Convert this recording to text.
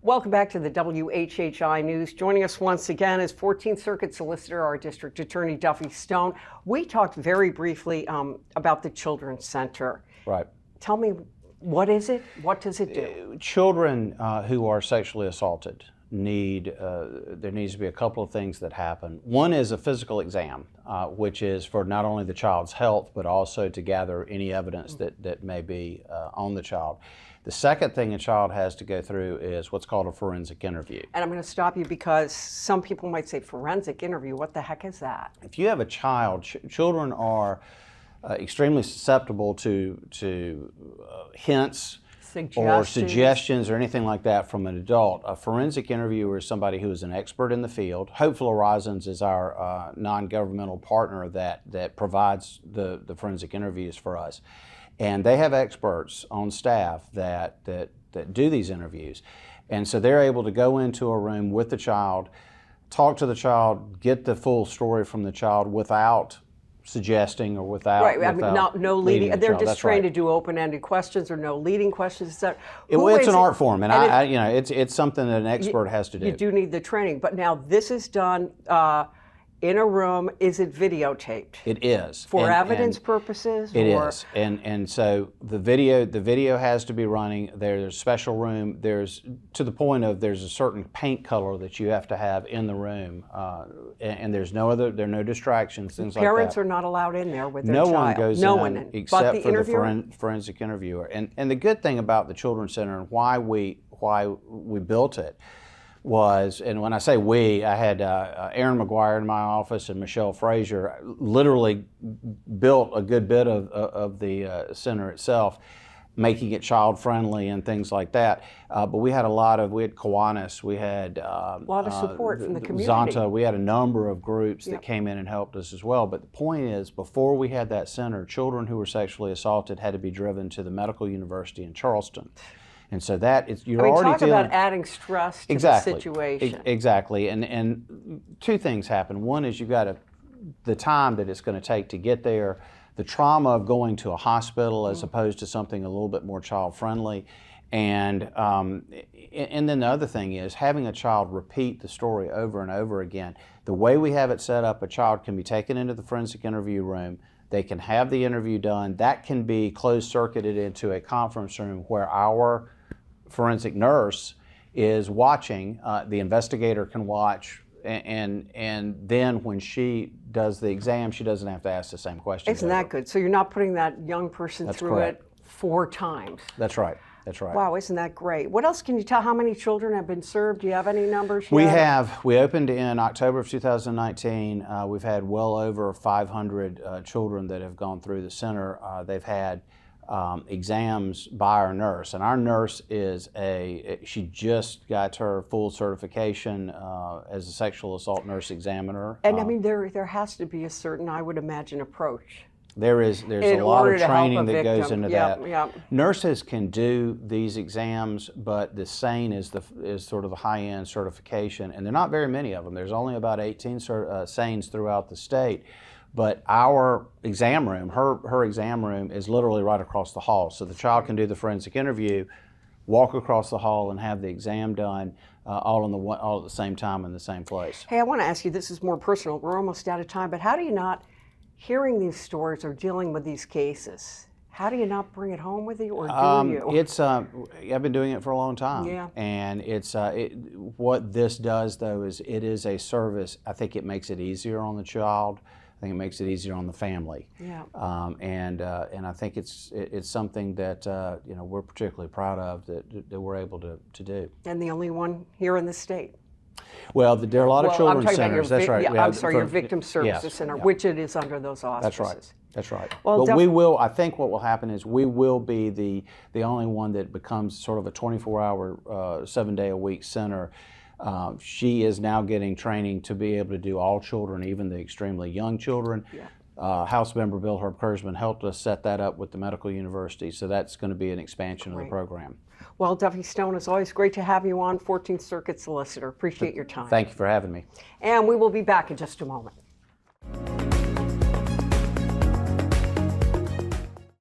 Welcome back to the WHHI News. Joining us once again is 14th Circuit Solicitor, our District Attorney Duffie Stone. We talked very briefly about the Children's Center. Right. Tell me, what is it? What does it do? Children who are sexually assaulted there needs to be a couple of things that happen. One is a physical exam, which is for not only the child's health, but also to gather any evidence that may be on the child. The second thing a child has to go through is what's called a forensic interview. And I'm going to stop you because some people might say, forensic interview, what the heck is that? If you have a child, children are extremely susceptible to hints, or suggestions or anything like that from an adult. A forensic interviewer is somebody who is an expert in the field. Hopeful Horizons is our non-governmental partner that provides the forensic interviews for us. And they have experts on staff that do these interviews. And so they're able to go into a room with the child, talk to the child, get the full story from the child without suggesting or without no leading. They're just trained to do open-ended questions or no leading questions. It's an art form, and it's something that an expert has to do. You do need the training, but now this is done in a room. Is it videotaped? It is for evidence purposes. It is, and so the video has to be running. There's a special room. There's to the point of there's a certain paint color that you have to have in the room, and there are no distractions. Things like that. Parents are not allowed in there with their child. No one goes in except for the forensic interviewer. And the good thing about the Children's Center and why we built it was, and when I say we, I had Aaron McGuire in my office and Michelle Frazier literally built a good bit of the center itself, making it child-friendly and things like that. But we had Kiwanis, we had a lot of support from the community. Zonta, we had a number of groups that came in and helped us as well. But the point is, before we had that center, children who were sexually assaulted had to be driven to the Medical University in Charleston. And so you're already talk about adding stress to the situation. Exactly, and two things happen. One is you've got the time that it's going to take to get there, the trauma of going to a hospital as opposed to something a little bit more child-friendly, and then the other thing is having a child repeat the story over and over again. The way we have it set up, a child can be taken into the forensic interview room. They can have the interview done. That can be closed-circuited into a conference room where our forensic nurse is watching. The investigator can watch, and then when she does the exam, she doesn't have to ask the same question. Isn't that good? So you're not putting that young person through it 4 times. That's right. That's right. Wow, isn't that great? What else can you tell? How many children have been served? Do you have any numbers yet? We opened in October of 2019. We've had well over 500 children that have gone through the center. They've had exams by our nurse, and our nurse she just got her full certification as a sexual assault nurse examiner. And I mean, there has to be a certain, I would imagine, approach. There's a lot of training that goes into that. Yep. Nurses can do these exams, but the SANE is sort of the high-end certification, and there are not very many of them. There's only about 18 SANEs throughout the state. But our exam room, her exam room, is literally right across the hall. So the child can do the forensic interview, walk across the hall, and have the exam done all at the same time in the same place. Hey, I want to ask you, this is more personal. We're almost out of time, but how do you not, hearing these stories or dealing with these cases, how do you not bring it home with you, or do you? I've been doing it for a long time. Yeah. And what this does, though, is it is a service. I think it makes it easier on the child. I think it makes it easier on the family. Yeah. And I think it's something that we're particularly proud of that we're able to do. And the only one here in the state. Well, there are a lot of children's centers. That's right. Yeah, your Victim Services Center, which it is under those auspices. That's right. Well, but I think what will happen is we will be the only one that becomes sort of a 24-hour, 7-day-a-week center. She is now getting training to be able to do all children, even the extremely young children. Yeah. House member Bill Herb Kurzman helped us set that up with the Medical University, so that's going to be an expansion of the program. Well, Duffie Stone, it's always great to have you on, 14th Circuit Solicitor. Appreciate your time. Thank you for having me. And we will be back in just a moment.